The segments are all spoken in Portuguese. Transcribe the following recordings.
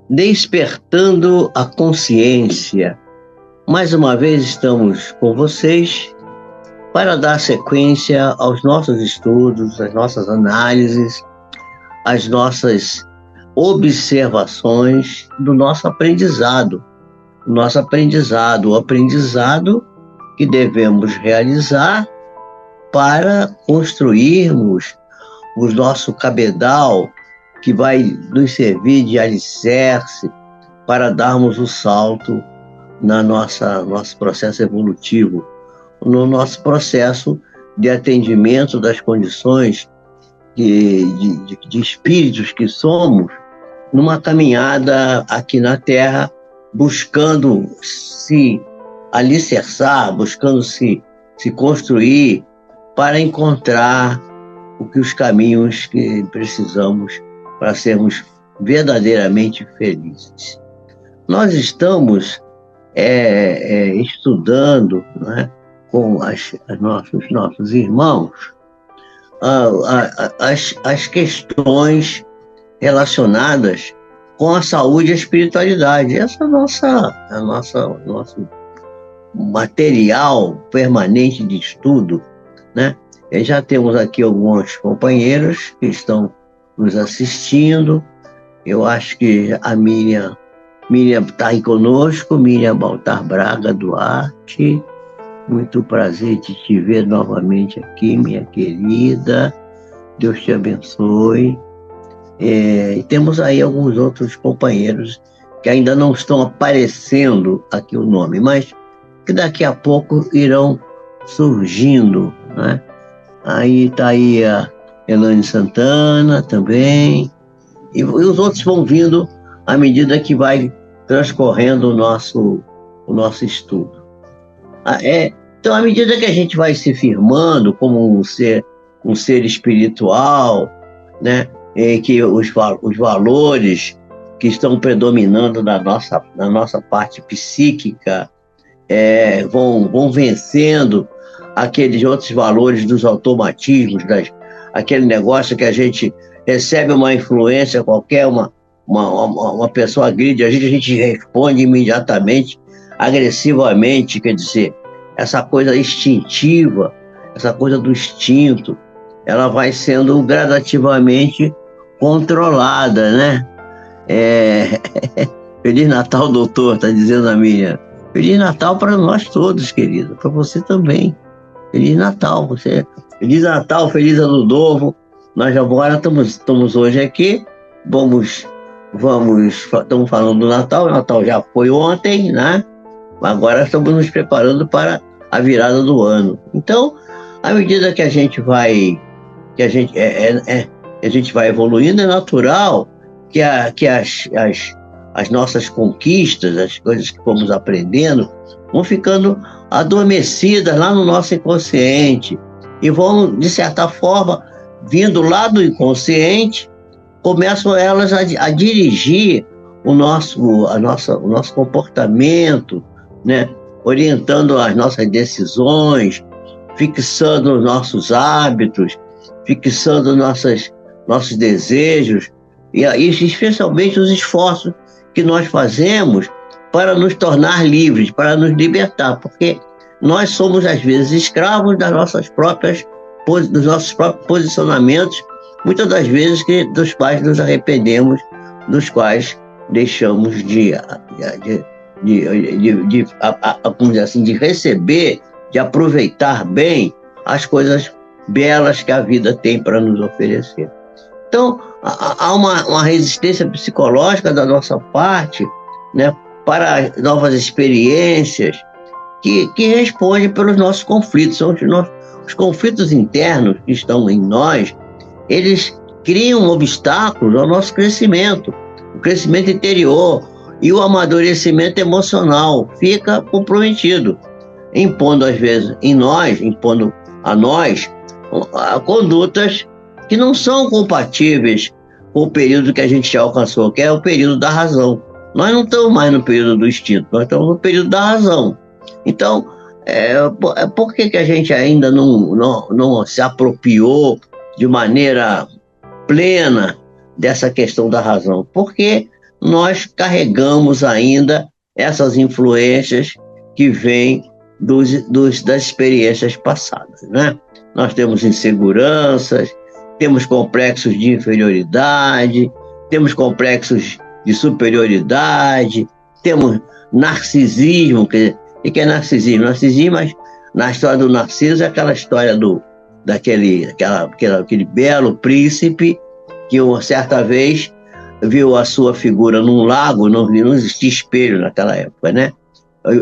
Despertando a consciência. Mais uma vez estamos com vocês para dar sequência aos nossos estudos, às nossas análises, às nossas observações do nosso aprendizado. O aprendizado que devemos realizar para construirmos o nosso cabedal, que vai nos servir de alicerce para darmos o salto no nosso processo evolutivo, no nosso processo de atendimento das condições de espíritos que somos, numa caminhada aqui na Terra, buscando se alicerçar, buscando se construir para encontrar os caminhos que precisamos para sermos verdadeiramente felizes. Nós estamos estudando, né, com nossos irmãos as questões relacionadas com a saúde e a espiritualidade. Essa é nosso material permanente de estudo, né? E já temos aqui alguns companheiros que estão nos assistindo. Eu acho que a Miriam está aí conosco, Miriam Baltar Braga Duarte. Muito prazer de te ver novamente aqui, minha querida. Deus te abençoe. E temos aí alguns outros companheiros que ainda não estão aparecendo aqui o nome, mas que daqui a pouco irão surgindo, né? Aí está aí a Elane Santana também, e os outros vão vindo à medida que vai transcorrendo o nosso estudo. Então, à medida que a gente vai se firmando como um ser espiritual, né, que os valores que estão predominando na nossa parte psíquica vão vencendo aqueles outros valores dos automatismos, aquele negócio que a gente recebe uma influência qualquer, uma pessoa agride a gente responde imediatamente, agressivamente. Quer dizer, essa coisa instintiva, essa coisa do instinto, ela vai sendo gradativamente controlada, né? Feliz Natal, doutor, está dizendo a Miriam. Feliz Natal para nós todos, querido, para você também. Feliz Natal, Feliz Natal, feliz Ano Novo. Nós agora estamos hoje aqui, estamos falando do Natal. O Natal já foi ontem, né? Agora estamos nos preparando para a virada do ano. Então, à medida que a gente vai evoluindo, é natural que as nossas conquistas, as coisas que fomos aprendendo, vão ficando adormecidas lá no nosso inconsciente e vão, de certa forma, vindo lá do inconsciente, começam elas a dirigir o nosso comportamento, né? Orientando as nossas decisões, fixando os nossos hábitos, fixando nossos desejos e especialmente os esforços que nós fazemos para nos tornar livres, para nos libertar, porque nós somos, às vezes, escravos dos nossos próprios posicionamentos, muitas das vezes dos quais nos arrependemos, dos quais deixamos de receber, de aproveitar bem as coisas belas que a vida tem para nos oferecer. Então, há uma resistência psicológica da nossa parte, né, para novas experiências, que responde pelos nossos conflitos. São os conflitos internos que estão em nós, eles criam obstáculos ao nosso crescimento, o crescimento interior e o amadurecimento emocional fica comprometido, impondo às vezes impondo a nós condutas que não são compatíveis com o período que a gente já alcançou, que é o período da razão. Nós não estamos mais no período do instinto, nós estamos no período da razão. Então, por que a gente ainda não se apropriou de maneira plena dessa questão da razão? Porque nós carregamos ainda essas influências que vêm das experiências passadas, né? Nós temos inseguranças, temos complexos de inferioridade, temos complexos de superioridade, temos narcisismo. O que é narcisismo? Narcisismo, na história do Narciso, é aquela história daquele belo príncipe que uma certa vez viu a sua figura num lago. Não existia espelho naquela época, né?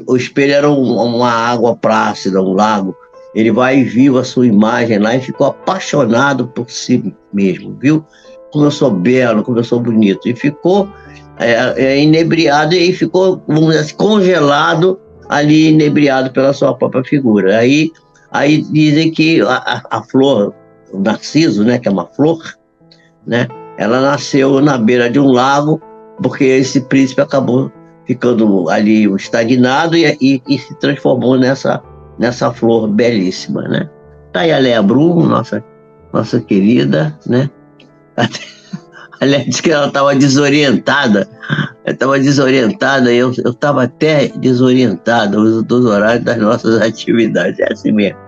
O espelho era uma água plácida, um lago. Ele vai e viu a sua imagem lá e ficou apaixonado por si mesmo, viu? Como eu sou belo, como eu sou bonito. E ficou inebriado e ficou, vamos dizer assim, congelado ali, inebriado pela sua própria figura. Aí dizem que a flor, o narciso, né, que é uma flor, né, ela nasceu na beira de um lago, porque esse príncipe acabou ficando ali estagnado e se transformou nessa flor belíssima, né? Tá aí a Léa Brum, nossa querida, né? Aliás, disse que ela estava desorientada. Eu estava até desorientada dos horários das nossas atividades. É assim mesmo.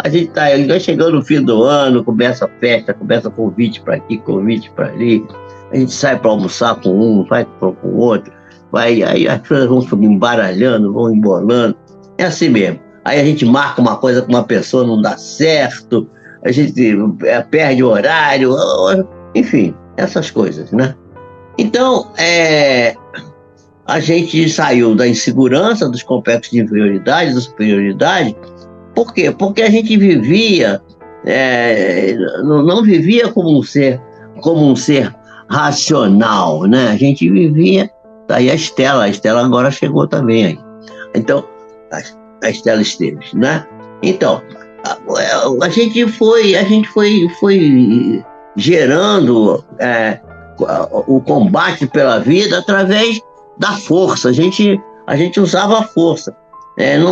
A gente vai chegando no fim do ano, começa a festa, começa convite para aqui, convite para ali. A gente sai para almoçar com um, vai com o outro. Aí as coisas vão embaralhando, vão embolando. É assim mesmo. Aí a gente marca uma coisa com uma pessoa, não dá certo, a gente perde o horário, enfim, essas coisas, né? Então, a gente saiu da insegurança, dos complexos de inferioridade, da superioridade. Por quê? Porque a gente vivia, não vivia como um ser racional, né? A gente vivia. Aí a Estela agora chegou também aí. Então, a Estela Esteves, né? Então, a gente foi gerando o combate pela vida através da força. A gente usava a força.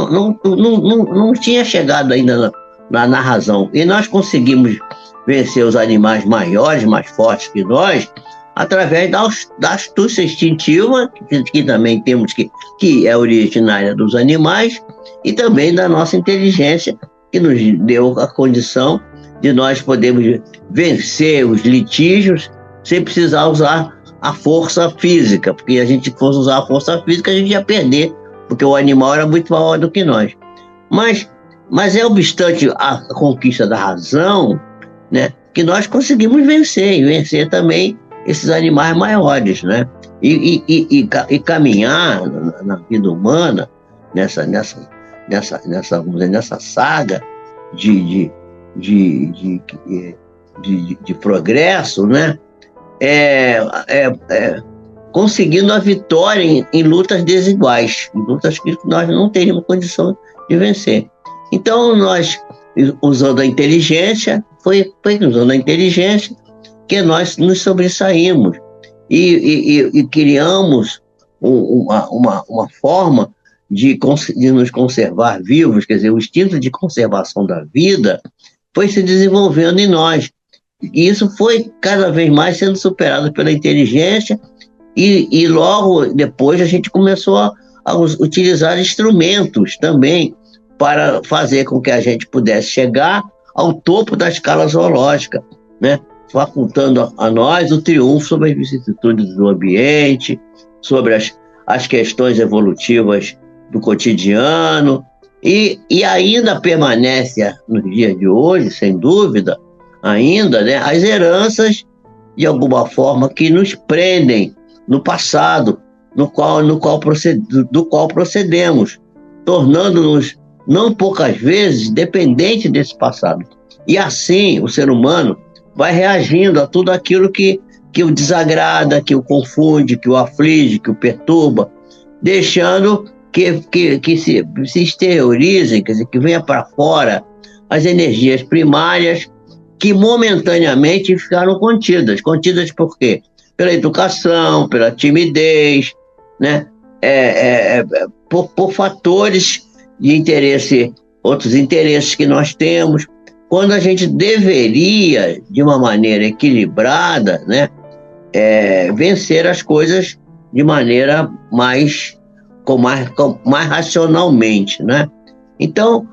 Não tinha chegado ainda na razão. E nós conseguimos vencer os animais maiores, mais fortes que nós, através da astúcia instintiva, que também temos que é originária dos animais, e também da nossa inteligência, que nos deu a condição de nós podermos vencer os litígios sem precisar usar a força física, porque a gente fosse usar a força física, a gente ia perder, porque o animal era muito maior do que nós. Mas é obstante a conquista da razão, né, que nós conseguimos vencer também esses animais maiores, né? E caminhar na vida humana, nessa saga de progresso, né? Conseguindo a vitória em lutas desiguais, em lutas que nós não teríamos condição de vencer. Então, nós, usando a inteligência, foi usando a inteligência que nós nos sobressaímos e criamos uma forma de nos conservar vivos. Quer dizer, o instinto de conservação da vida foi se desenvolvendo em nós. E isso foi cada vez mais sendo superado pela inteligência e logo depois a gente começou a utilizar instrumentos também para fazer com que a gente pudesse chegar ao topo da escala zoológica, né? Facultando a nós o triunfo sobre as vicissitudes do ambiente, sobre as questões evolutivas do cotidiano, e ainda permanece nos dias de hoje, sem dúvida, ainda, né, as heranças, de alguma forma, que nos prendem no passado, do qual procedemos, tornando-nos, não poucas vezes, dependentes desse passado. E assim, o ser humano vai reagindo a tudo aquilo que o desagrada, que o confunde, que o aflige, que o perturba, deixando que se exteriorizem, quer dizer, que venha para fora as energias primárias que momentaneamente ficaram contidas. Contidas por quê? Pela educação, pela timidez, né? Por fatores de interesse, outros interesses que nós temos, quando a gente deveria, de uma maneira equilibrada, né, vencer as coisas de maneira mais racionalmente, né? Então,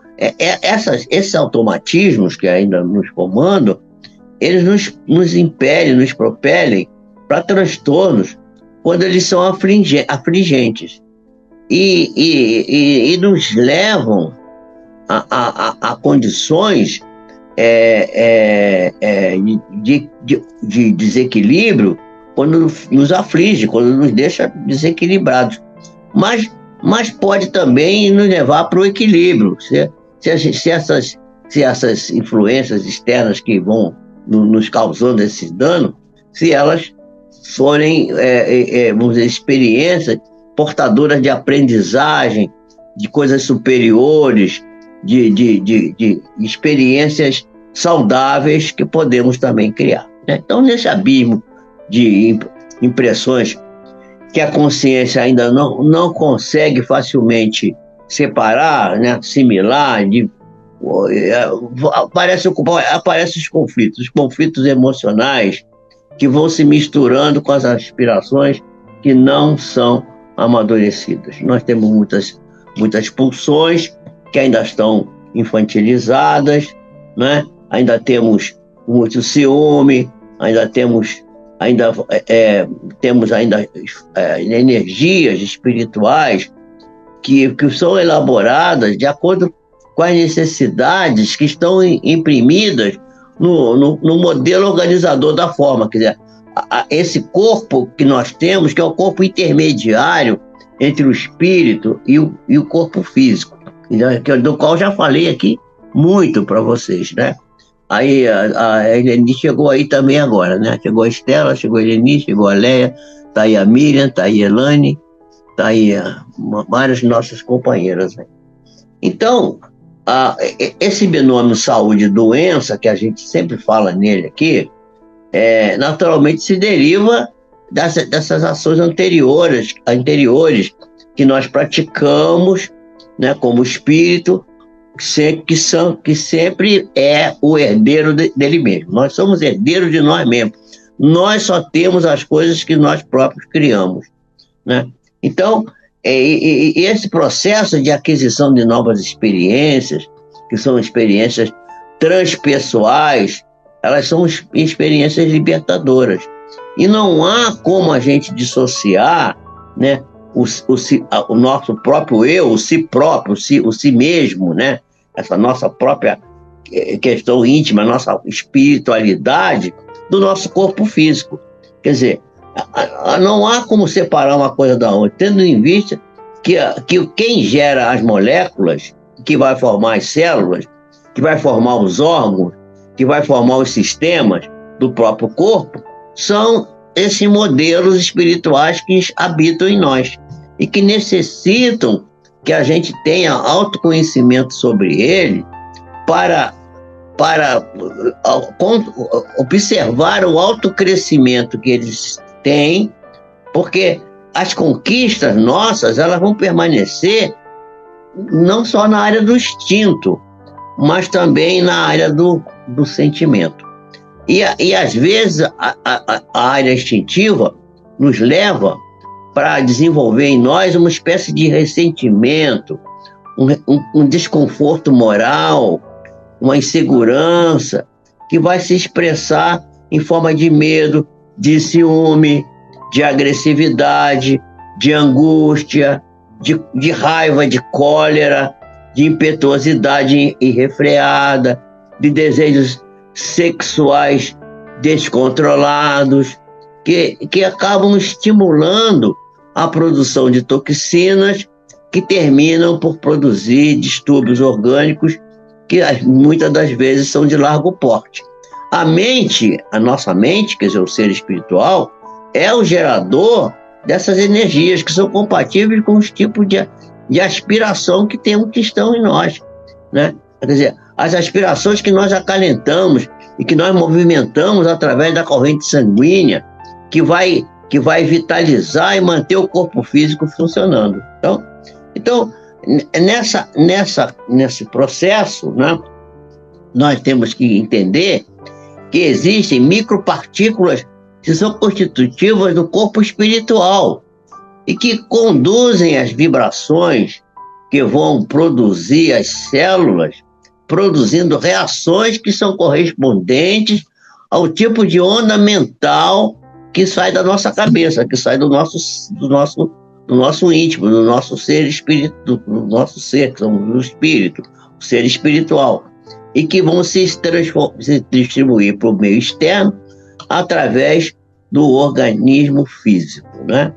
esses automatismos que ainda nos comandam, eles nos impelem, nos propelem para transtornos quando eles são afligentes e nos levam a condições de desequilíbrio quando nos aflige, quando nos deixa desequilibrados. Mas pode também nos levar para o equilíbrio. Se essas influências externas que vão nos causando esse dano, se elas forem, vamos dizer, experiências portadoras de aprendizagem, de coisas superiores, de experiências saudáveis que podemos também criar, né? Então, nesse abismo de impressões que a consciência ainda não consegue facilmente separar, né, assimilar, aparecem os conflitos emocionais que vão se misturando com as aspirações que não são amadurecidas. Nós temos muitas pulsões que ainda estão infantilizadas, né? Ainda temos muito ciúme, ainda temos energias espirituais que são elaboradas de acordo com as necessidades que estão imprimidas no modelo organizador da forma. Quer dizer, esse corpo que nós temos, que é o corpo intermediário entre o espírito e o corpo físico, do qual já falei aqui muito para vocês, né? Aí a Eleni chegou aí também agora, né? Chegou a Estela, chegou a Eleni, chegou a Leia, tá aí a Miriam, tá aí a Elane, tá aí várias nossas companheiras, né? Então, esse binômio saúde-doença, que a gente sempre fala nele aqui, naturalmente se deriva dessas ações anteriores que nós praticamos, né, como espírito, que sempre é o herdeiro dele mesmo. Nós somos herdeiros de nós mesmos. Nós só temos as coisas que nós próprios criamos, né? Então, esse processo de aquisição de novas experiências, que são experiências transpessoais, elas são experiências libertadoras. E não há como a gente dissociar, né, o nosso próprio eu, o si próprio, o si mesmo, né? Essa nossa própria questão íntima, nossa espiritualidade, do nosso corpo físico. Quer dizer, não há como separar uma coisa da outra, tendo em vista que quem gera as moléculas, que vai formar as células, que vai formar os órgãos, que vai formar os sistemas do próprio corpo, são esses modelos espirituais que habitam em nós e que necessitam que a gente tenha autoconhecimento sobre ele para observar o autocrescimento que eles têm, porque as conquistas nossas, elas vão permanecer não só na área do instinto, mas também na área do sentimento. E às vezes a área instintiva nos leva para desenvolver em nós uma espécie de ressentimento, um desconforto moral, uma insegurança que vai se expressar em forma de medo, de ciúme, de agressividade, de angústia, de raiva, de cólera, de impetuosidade irrefreada, de desejos sexuais descontrolados, que acabam estimulando a produção de toxinas que terminam por produzir distúrbios orgânicos que muitas das vezes são de largo porte. A nossa mente, quer dizer, o ser espiritual, é o gerador dessas energias que são compatíveis com os tipos de aspiração que estão em nós, né? Quer dizer, as aspirações que nós acalentamos e que nós movimentamos através da corrente sanguínea, que vai vitalizar e manter o corpo físico funcionando. Então nesse processo, né, nós temos que entender que existem micropartículas que são constitutivas do corpo espiritual e que conduzem as vibrações que vão produzir as células, produzindo reações que são correspondentes ao tipo de onda mental que sai da nossa cabeça, que sai do nosso íntimo, do nosso ser espírito, do nosso ser, que somos o espírito, o ser espiritual, e que vão se distribuir para o meio externo através do organismo físico, né?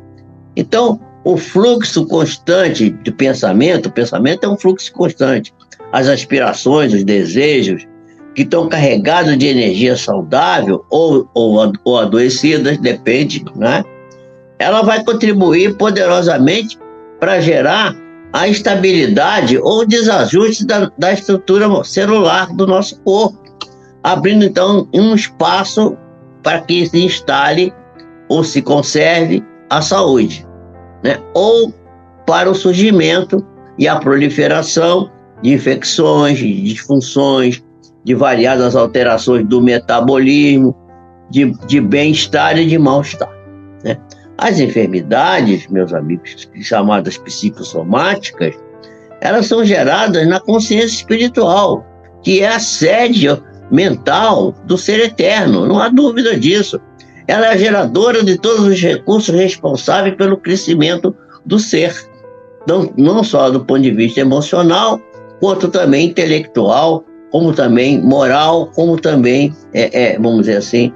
Então, o fluxo constante de pensamento, o pensamento é um fluxo constante, as aspirações, os desejos, que estão carregados de energia saudável ou adoecidas, depende, né? Ela vai contribuir poderosamente para gerar a estabilidade ou desajuste da estrutura celular do nosso corpo, abrindo então um espaço para que se instale ou se conserve a saúde, né? Ou para o surgimento e a proliferação de infecções, de disfunções, de variadas alterações do metabolismo, de bem-estar e de mal-estar, né? As enfermidades, meus amigos, chamadas psicossomáticas, elas são geradas na consciência espiritual, que é a sede mental do ser eterno, não há dúvida disso. Ela é a geradora de todos os recursos responsáveis pelo crescimento do ser, não só do ponto de vista emocional, quanto também intelectual, como também moral, como também, vamos dizer assim,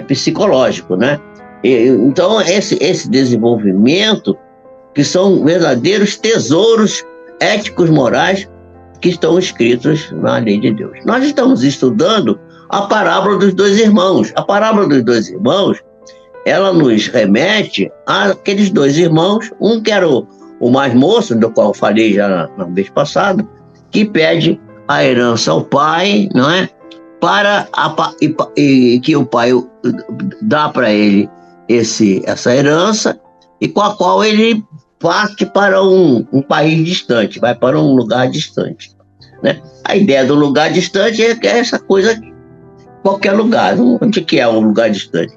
psicológico, né? Então, esse desenvolvimento, que são verdadeiros tesouros éticos, morais, que estão escritos na lei de Deus. Nós estamos estudando a parábola dos dois irmãos. A parábola dos dois irmãos, ela nos remete àqueles dois irmãos, um que era o mais moço, do qual eu falei já na vez passada, que pede a herança ao pai, não é? E que o pai dá para ele essa herança, e com a qual ele parte para um país distante, vai para um lugar distante, né? A ideia do lugar distante é essa coisa, qualquer lugar. Onde que é um lugar distante?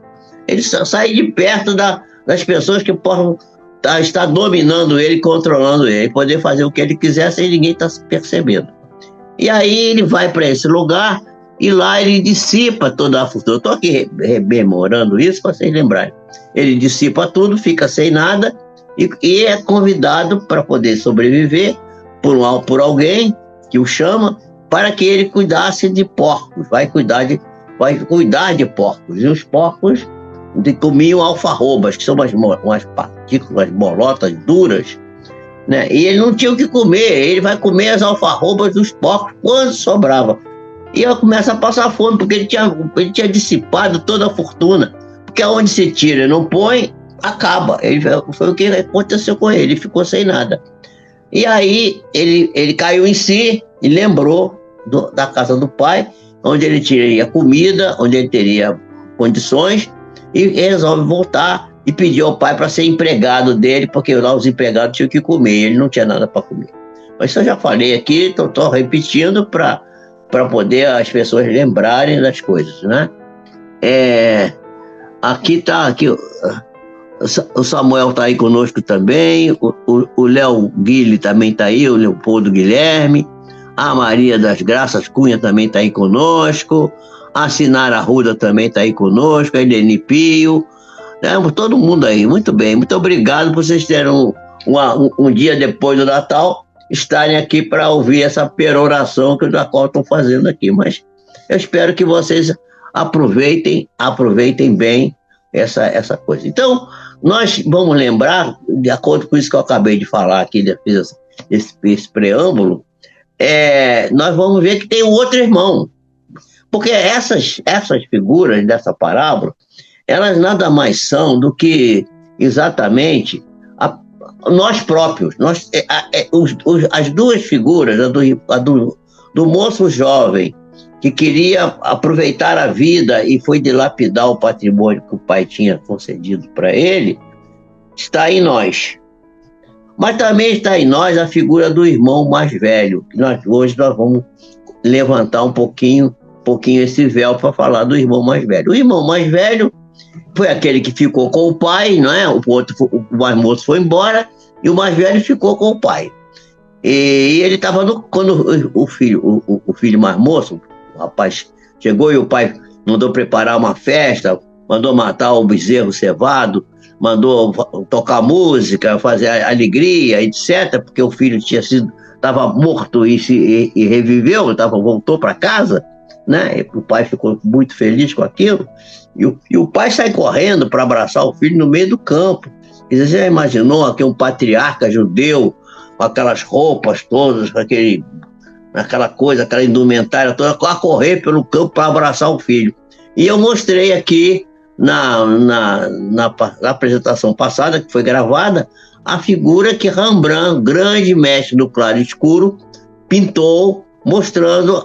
Ele sai de perto das pessoas que possam estar dominando ele, controlando ele, poder fazer o que ele quiser sem ninguém estar percebendo. E aí ele vai para esse lugar e lá ele dissipa toda a fortuna. Eu estou aqui rememorando isso para vocês lembrarem. Ele dissipa tudo, fica sem nada e é convidado para poder sobreviver por alguém que o chama para que ele cuidasse de porcos. Vai cuidar de porcos. E os porcos comiam alfarrobas, que são umas partículas bolotas duras, né? E ele não tinha o que comer, ele vai comer as alfarrobas dos porcos quando sobrava. E ele começa a passar fome, porque ele tinha dissipado toda a fortuna. Porque aonde se tira e não põe, acaba. Foi o que aconteceu com ele, ele ficou sem nada. E aí ele caiu em si e lembrou da casa do pai, onde ele teria comida, onde ele teria condições, e resolve voltar e pedir ao pai para ser empregado dele, porque lá os empregados tinham que comer, ele não tinha nada para comer. Mas isso eu já falei aqui, estou repetindo para poder as pessoas lembrarem das coisas, né? Aqui o Samuel está aí conosco também, o Léo Guilherme também está aí, o Leopoldo Guilherme, a Maria das Graças Cunha também está aí conosco, a Sinara Arruda também está aí conosco, a Eleni Pio, né? Todo mundo aí, muito bem, muito obrigado por vocês terem um dia depois do Natal estarem aqui para ouvir essa peroração da qual estou fazendo aqui, mas eu espero que vocês aproveitem bem essa coisa. Então, nós vamos lembrar, de acordo com isso que eu acabei de falar aqui, esse preâmbulo, nós vamos ver que tem um outro irmão, porque essas figuras dessa parábola, elas nada mais são do que exatamente nós próprios. As duas figuras, a do moço jovem, que queria aproveitar a vida e foi dilapidar o patrimônio que o pai tinha concedido para ele, está em nós. Mas também está em nós a figura do irmão mais velho, que hoje nós vamos levantar um pouquinho esse véu para falar do irmão mais velho. O irmão mais velho foi aquele que ficou com o pai, não é? O outro, o mais moço foi embora e o mais velho ficou com o pai. E ele estava quando o filho mais moço, o rapaz chegou e o pai mandou preparar uma festa, mandou matar o bezerro cevado, mandou tocar música, fazer alegria, etc., porque o filho estava morto e reviveu, voltou para casa, né? E o pai ficou muito feliz com aquilo, e o pai sai correndo para abraçar o filho no meio do campo. E você já imaginou aqui um patriarca judeu, com aquelas roupas todas, aquela coisa, aquela indumentária toda, a correr pelo campo para abraçar o filho. E eu mostrei aqui, na apresentação passada, que foi gravada, a figura que Rembrandt, grande mestre do claro e escuro, pintou, mostrando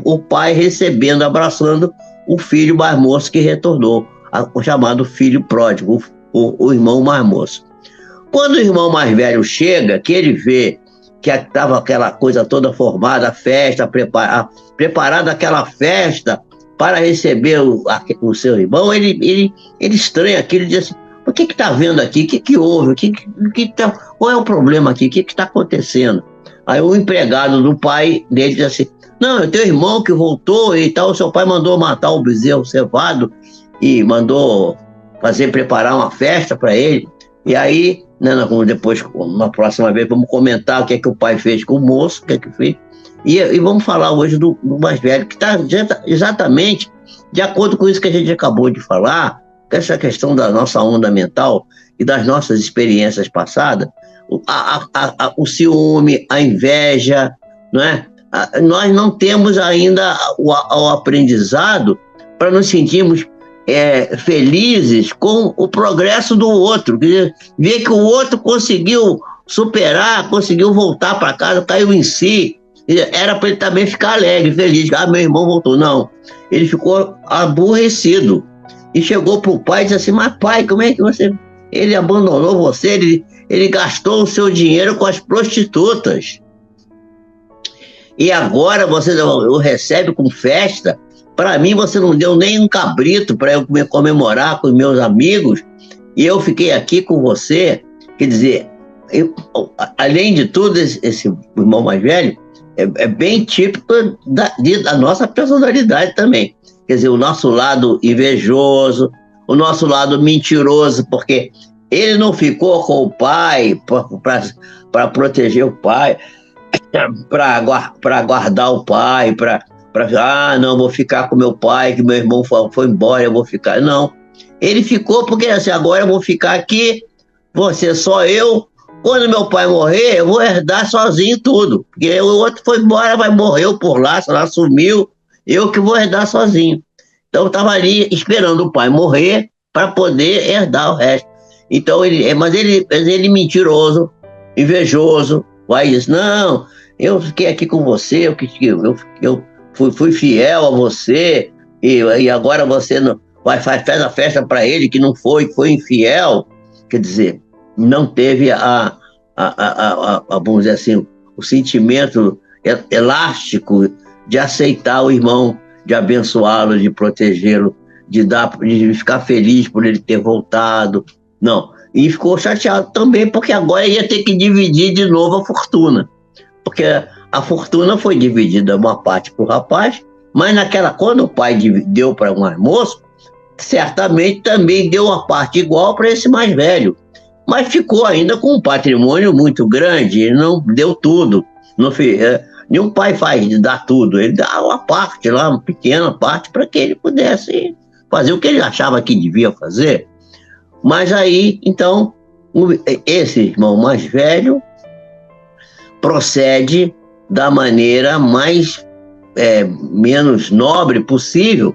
o pai recebendo, abraçando o filho mais moço que retornou, o chamado filho pródigo, o irmão mais moço. Quando o irmão mais velho chega, que ele vê que estava aquela coisa toda formada, a festa, preparada aquela festa para receber o seu irmão, ele estranha aquilo e diz assim: o que está vendo aqui? O que houve? Qual é o problema aqui? O que está acontecendo? Aí o empregado do pai dele diz assim: não, é teu irmão que voltou e tal, o seu pai mandou matar o bezerro cevado e mandou preparar uma festa para ele. E aí, né, depois, na próxima vez, vamos comentar o que é que o pai fez com o moço, o que é que fez. E vamos falar hoje do mais velho, que está exatamente de acordo com isso que a gente acabou de falar, essa questão da nossa onda mental e das nossas experiências passadas, o ciúme, a inveja, não é? Nós não temos ainda o aprendizado para nos sentirmos felizes com o progresso do outro, ver que o outro conseguiu superar, conseguiu voltar para casa, caiu em si, era para ele também ficar alegre, feliz. Meu irmão voltou. Não, ele ficou aborrecido e chegou para o pai e disse assim: mas pai, como é que ele abandonou você, ele gastou o seu dinheiro com as prostitutas e agora você o recebe com festa. Para mim, você não deu nem um cabrito para eu comemorar com os meus amigos, e eu fiquei aqui com você. Quer dizer, além de tudo, esse irmão mais velho é bem típico da nossa personalidade também. Quer dizer, o nosso lado invejoso, o nosso lado mentiroso, porque ele não ficou com o pai para proteger o pai, para guardar o pai, não, vou ficar com meu pai, que meu irmão foi embora, eu vou ficar. Não, ele ficou porque assim: agora eu vou ficar aqui, você só eu, quando meu pai morrer, eu vou herdar sozinho tudo, porque o outro foi embora, morreu por lá, sei lá, sumiu, eu que vou herdar sozinho. Então eu estava ali esperando o pai morrer para poder herdar o resto. Então mas ele mentiroso, invejoso, vai dizer: não, eu fiquei aqui com você, eu fui fiel a você, e agora você não faz a festa para ele, que não foi infiel. Quer dizer, não teve vamos dizer assim, o sentimento elástico de aceitar o irmão, de abençoá-lo, de protegê-lo, de ficar feliz por ele ter voltado. Não, e ficou chateado também, porque agora ia ter que dividir de novo a fortuna, porque a fortuna foi dividida uma parte para o rapaz, mas quando o pai deu para um moço, certamente também deu uma parte igual para esse mais velho. Mas ficou ainda com um patrimônio muito grande, ele não deu tudo. Nenhum pai dá tudo, ele dá uma parte lá, uma pequena parte, para que ele pudesse fazer o que ele achava que devia fazer. Mas aí, então, esse irmão mais velho procede da maneira menos nobre possível,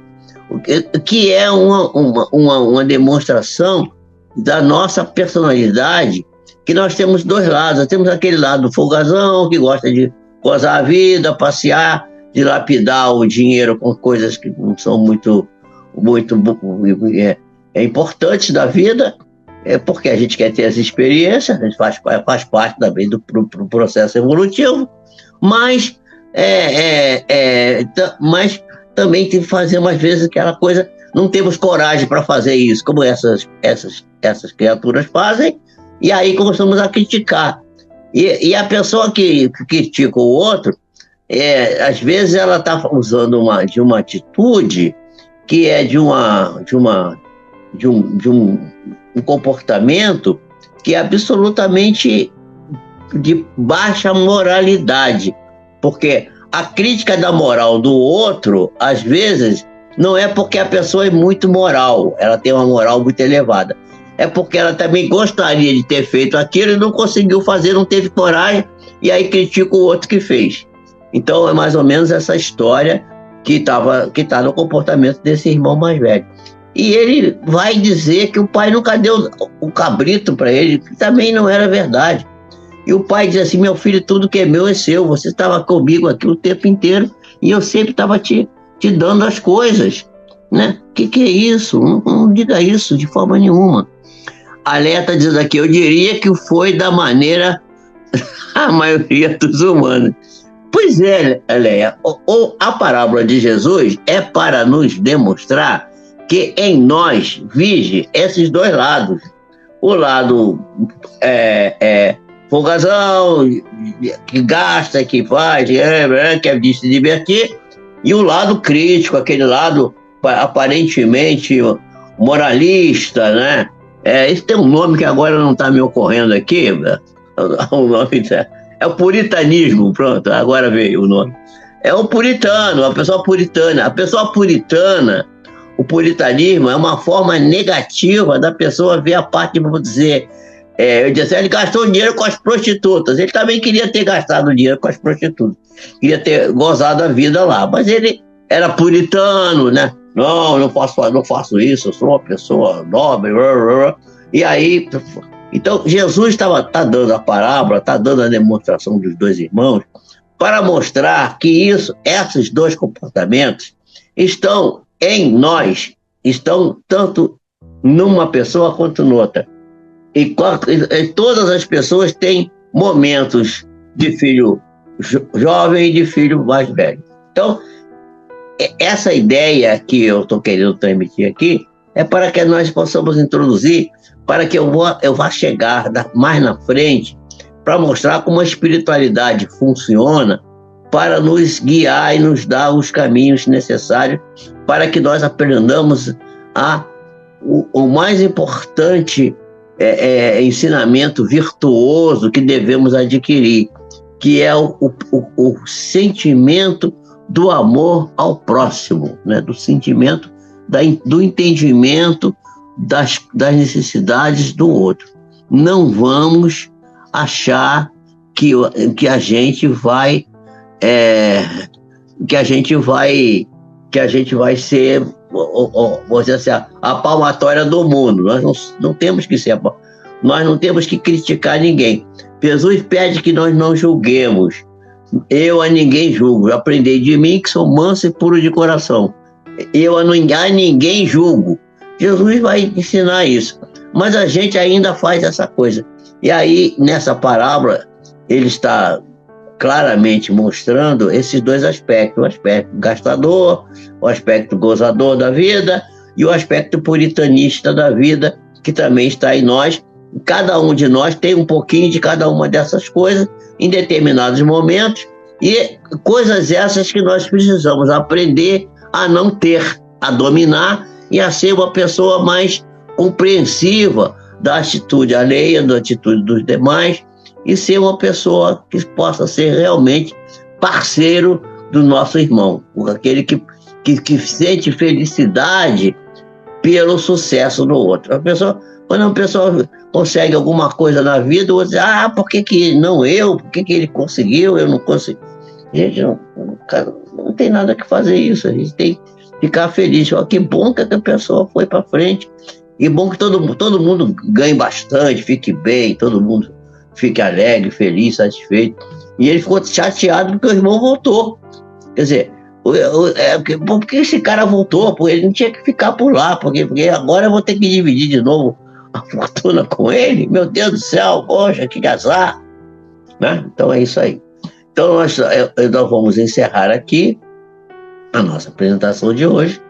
que é uma demonstração da nossa personalidade, que nós temos dois lados. Nós temos aquele lado folgazão, que gosta de gozar a vida, passear, dilapidar o dinheiro com coisas que não são muito importantes da vida, porque a gente quer ter as experiências, a gente faz parte também do processo evolutivo, mas também tem que fazer umas vezes aquela coisa, não temos coragem para fazer isso, como essas criaturas fazem, e aí começamos a criticar. E a pessoa que critica o outro, às vezes ela está usando de uma atitude que é de um comportamento que é absolutamente de baixa moralidade, porque a crítica da moral do outro, às vezes, não é porque a pessoa é muito moral, ela tem uma moral muito elevada, é porque ela também gostaria de ter feito aquilo e não conseguiu fazer, não teve coragem, e aí critica o outro que fez. Então é mais ou menos essa história que está no comportamento desse irmão mais velho. E ele vai dizer que o pai nunca deu o cabrito para ele, que também não era verdade. E o pai diz assim: meu filho, tudo que é meu é seu, você estava comigo aqui o tempo inteiro e eu sempre estava te dando as coisas, né? Que é isso? Não diga isso de forma nenhuma. A Leia está dizendo aqui: eu diria que foi da maneira a maioria dos humanos. Pois é, Leia, a parábola de Jesus é para nos demonstrar que em nós vige esses dois lados. O lado folgazão, que gasta, que faz, que é de se divertir, e o lado crítico, aquele lado aparentemente moralista, né? Esse tem um nome que agora não está me ocorrendo aqui, né? O nome é o puritanismo, pronto, agora veio o nome. É o puritano, a pessoa puritana. A pessoa puritana, o puritanismo é uma forma negativa da pessoa ver a parte, vamos dizer, eu disse, ele gastou dinheiro com as prostitutas. Ele também queria ter gastado dinheiro com as prostitutas, queria ter gozado a vida lá, mas ele era puritano, né? Não faço isso, eu sou uma pessoa nobre. E aí, então Jesus tá dando a parábola, está dando a demonstração dos dois irmãos para mostrar que esses dois comportamentos estão em nós, estão tanto numa pessoa quanto noutra. E todas as pessoas têm momentos de filho jovem e de filho mais velho. Então, essa ideia que eu estou querendo transmitir aqui é para que nós possamos introduzir, para que eu vá chegar mais na frente para mostrar como a espiritualidade funciona para nos guiar e nos dar os caminhos necessários para que nós aprendamos o mais importante ensinamento virtuoso que devemos adquirir, que é o sentimento do amor ao próximo, né? Do sentimento, do entendimento das necessidades do outro. Não vamos achar que a gente vai ser, vou dizer assim, a palmatória do mundo. Nós não temos que ser, nós não temos que criticar ninguém. Jesus pede que nós não julguemos. Eu a ninguém julgo. Aprendei de mim que sou manso e puro de coração. Eu a ninguém julgo. Jesus vai ensinar isso. Mas a gente ainda faz essa coisa. E aí, nessa parábola, ele está claramente mostrando esses dois aspectos: o aspecto gastador, o aspecto gozador da vida e o aspecto puritanista da vida, que também está em nós. Cada um de nós tem um pouquinho de cada uma dessas coisas em determinados momentos, e coisas essas que nós precisamos aprender a não ter, a dominar e a ser uma pessoa mais compreensiva da atitude alheia, da atitude dos demais, e ser uma pessoa que possa ser realmente parceiro do nosso irmão, aquele que sente felicidade pelo sucesso do outro. Quando uma pessoa consegue alguma coisa na vida, você diz, por que não eu? Por que ele conseguiu, eu não consegui? Gente, não tem nada que fazer isso, a gente tem que ficar feliz. Que bom que a pessoa foi para frente, e bom que todo mundo ganhe bastante, fique bem, todo mundo fique alegre, feliz, satisfeito. E ele ficou chateado porque o irmão voltou. Quer dizer, por que esse cara voltou? Porque ele não tinha que ficar por lá, porque agora eu vou ter que dividir de novo a fortuna com ele. Meu Deus do céu, poxa, que azar, né? Então é isso aí. Então nós vamos encerrar aqui a nossa apresentação de hoje,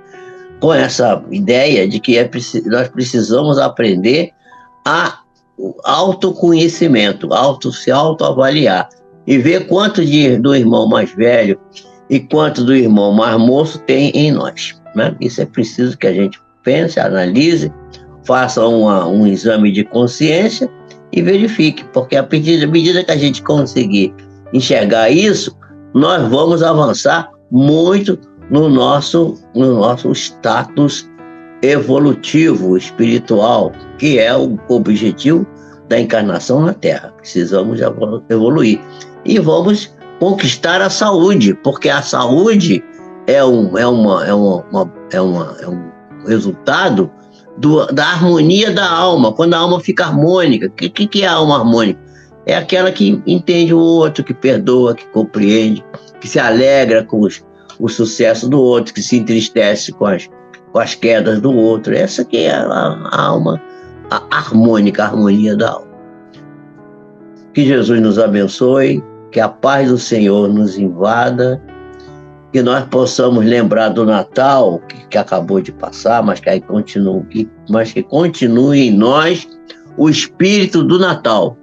com essa ideia de que nós precisamos aprender a autoconhecimento, se autoavaliar e ver quanto do irmão mais velho e quanto do irmão mais moço tem em nós, né? Isso é preciso que a gente pense, analise, faça um exame de consciência e verifique, porque à medida que a gente conseguir enxergar isso, nós vamos avançar muito no nosso status evolutivo, espiritual, que é o objetivo da encarnação na Terra. Precisamos evoluir. E vamos conquistar a saúde, porque a saúde é um resultado da harmonia da alma, quando a alma fica harmônica. O que é a alma harmônica? É aquela que entende o outro, que perdoa, que compreende, que se alegra com o sucesso do outro, que se entristece com as quedas do outro. Essa que é a alma harmônica, a harmonia da alma. Que Jesus nos abençoe, que a paz do Senhor nos invada, que nós possamos lembrar do Natal, que acabou de passar, mas que continue em nós o espírito do Natal.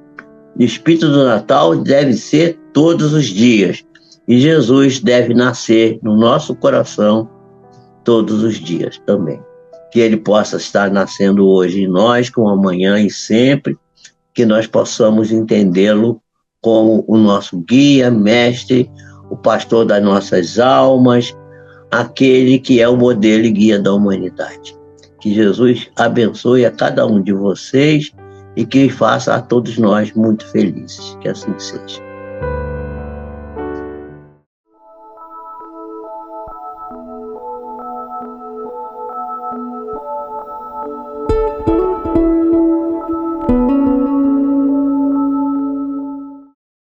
O espírito do Natal deve ser todos os dias. E Jesus deve nascer no nosso coração todos os dias também. Que ele possa estar nascendo hoje em nós, como amanhã e sempre, que nós possamos entendê-lo como o nosso guia, mestre, o pastor das nossas almas, aquele que é o modelo e guia da humanidade. Que Jesus abençoe a cada um de vocês e que faça a todos nós muito felizes. Que assim seja.